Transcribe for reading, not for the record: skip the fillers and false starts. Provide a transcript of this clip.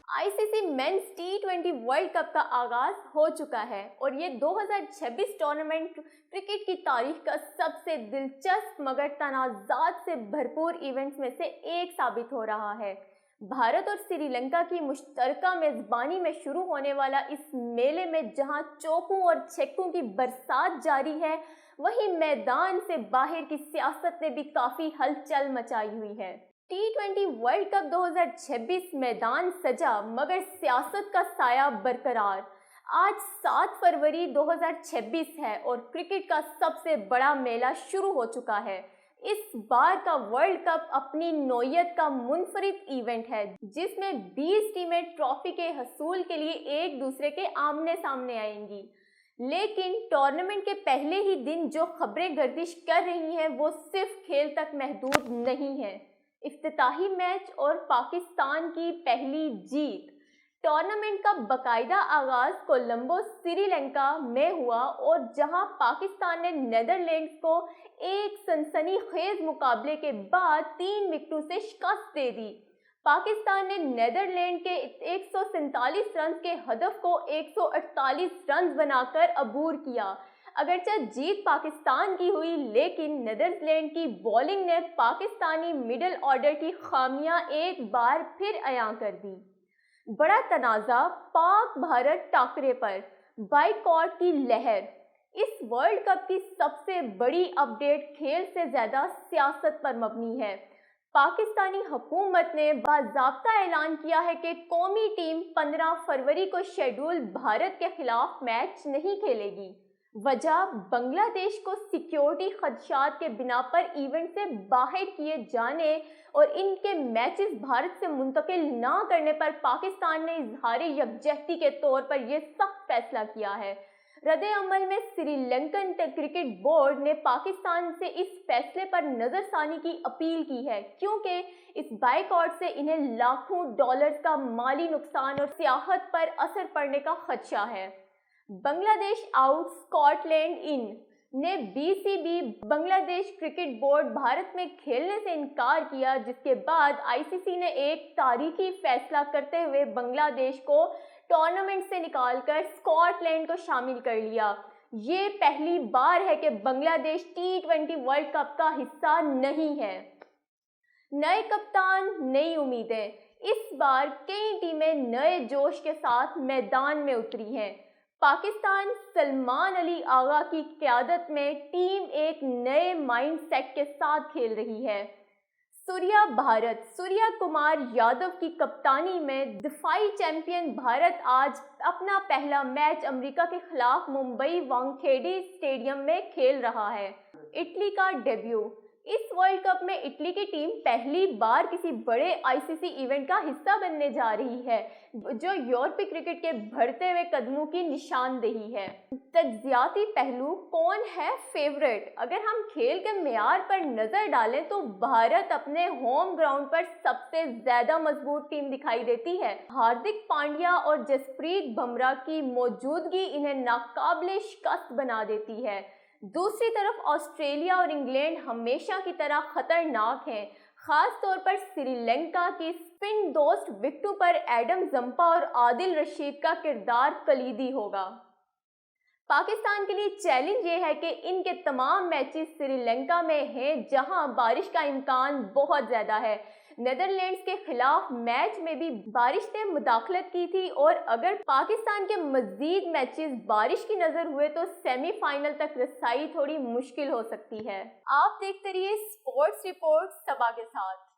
ICC men's टी20 world cup का आगाज हो चुका है और ये 2026 टूर्नामेंट क्रिकेट की तारीख का सबसे दिलचस्प मगर तनाज़ात से भरपूर इवेंट्स में से एक साबित हो रहा है। भारत और श्रीलंका की मुश्तरका मेज़बानी में शुरू होने वाला इस मेले में जहां चौकों और छक्कों की बरसात जारी है, वहीं मैदान से बाहर की सियासत ने भी काफ़ी हलचल मचाई हुई है। टी20 वर्ल्ड कप 2026 मैदान सजा मगर सियासत का साया बरकरार। आज 7 फरवरी 2026 है और क्रिकेट का सबसे बड़ा मेला शुरू हो चुका है। इस बार का वर्ल्ड कप अपनी नौयत का मुनफरिद इवेंट है जिसमें 20 टीमें ट्रॉफी के हसूल के लिए एक दूसरे के आमने सामने आएंगी। लेकिन टूर्नामेंट के पहले ही दिन जो खबरें गर्दिश कर रही हैं वो सिर्फ खेल तक महदूद नहीं है। इफ्तिताही मैच और पाकिस्तान की पहली जीत। टूर्नामेंट का बाकायदा आगाज कोलंबो श्रीलंका में हुआ और जहां पाकिस्तान ने नीदरलैंड्स को एक सनसनीखेज मुकाबले के बाद 3 विकेटों से शिकस्त दे दी। पाकिस्तान ने नीदरलैंड के 147 रन के हदफ को 148 रन बनाकर अबूर किया। अगरचे जीत पाकिस्तान की हुई, लेकिन नीदरलैंड की बॉलिंग ने पाकिस्तानी मिडिल ऑर्डर की खामियां एक बार फिर अयां कर दी। बड़ा तनाज़ा पाक भारत टाकरे पर, बाइकॉट की लहर। इस वर्ल्ड कप की सबसे बड़ी अपडेट खेल से ज़्यादा सियासत पर मबनी है। पाकिस्तानी हुकूमत ने बाज़ाब्ता ऐलान किया है कि कौमी टीम 15 फरवरी को शेड्यूल भारत के खिलाफ मैच नहीं खेलेगी। वजह बांग्लादेश को सिक्योरिटी खदशात के बिना पर इवेंट से बाहर किए जाने और इनके मैचेस भारत से मुंतकिल ना करने पर पाकिस्तान ने इजहार यकजहती के तौर पर यह सख्त फैसला किया है। रद्द अमल में श्रीलंकन क्रिकेट बोर्ड ने पाकिस्तान से इस फैसले पर नजरसानी की अपील की है क्योंकि इस बाइकआउट से इन्हें लाखों डॉलर्स का माली नुकसान और सियाहत पर असर पड़ने का खदशा है। बांग्लादेश आउट, स्कॉटलैंड इन ने BCB Bangladesh cricket board Bharat में खेलने से इनकार किया, जिसके बाद आईसीसी ने एक तारीखी फैसला करते हुए बांग्लादेश को टूर्नामेंट से निकालकर स्कॉटलैंड को शामिल कर लिया। ये पहली बार है कि बांग्लादेश टी20 वर्ल्ड कप का हिस्सा नहीं है। नए कप्तान, नई उम्मीदें। इस बार कई टीमें नए जोश के साथ मैदान में उतरी हैं। पाकिस्तान सलमान अली आगा की क़यादत में टीम एक नए माइंडसेट के साथ खेल रही है। सूर्या कुमार यादव की कप्तानी में दिफाई चैंपियन भारत आज अपना पहला मैच अमेरिका के खिलाफ मुंबई वानखेड़े स्टेडियम में खेल रहा है। इटली का डेब्यू। इस वर्ल्ड कप में इटली की टीम पहली बार किसी बड़े आईसीसी इवेंट का हिस्सा बनने जा रही है, जो यूरोपीय क्रिकेट के बढ़ते हुए कदमों की निशानदेही है। तज्जियाती पहलू, कौन है फेवरेट? अगर हम खेल के मेयार पर नजर डालें तो भारत अपने होम ग्राउंड पर सबसे ज्यादा मजबूत टीम दिखाई देती है। हार्दिक पांड्या और जसप्रीत बुमराह की मौजूदगी इन्हें नाकाबिले शिकस्त बना देती है। दूसरी तरफ ऑस्ट्रेलिया और इंग्लैंड हमेशा की तरह खतरनाक हैं। खास तौर पर श्रीलंका की स्पिन दोस्त विकेटों पर एडम जंपा और आदिल रशीद का किरदार कलीदी होगा। पाकिस्तान के लिए चैलेंज ये है कि इनके तमाम मैचेस श्रीलंका में हैं जहां बारिश का इम्कान बहुत ज़्यादा है। नीदरलैंड्स के खिलाफ मैच में भी बारिश ने मुदाखलत की थी और अगर पाकिस्तान के मजीद मैचेस बारिश की नज़र हुए तो सेमीफाइनल तक रसाई थोड़ी मुश्किल हो सकती है। आप देखते रहिए स्पोर्ट्स रिपोर्ट सबा के साथ।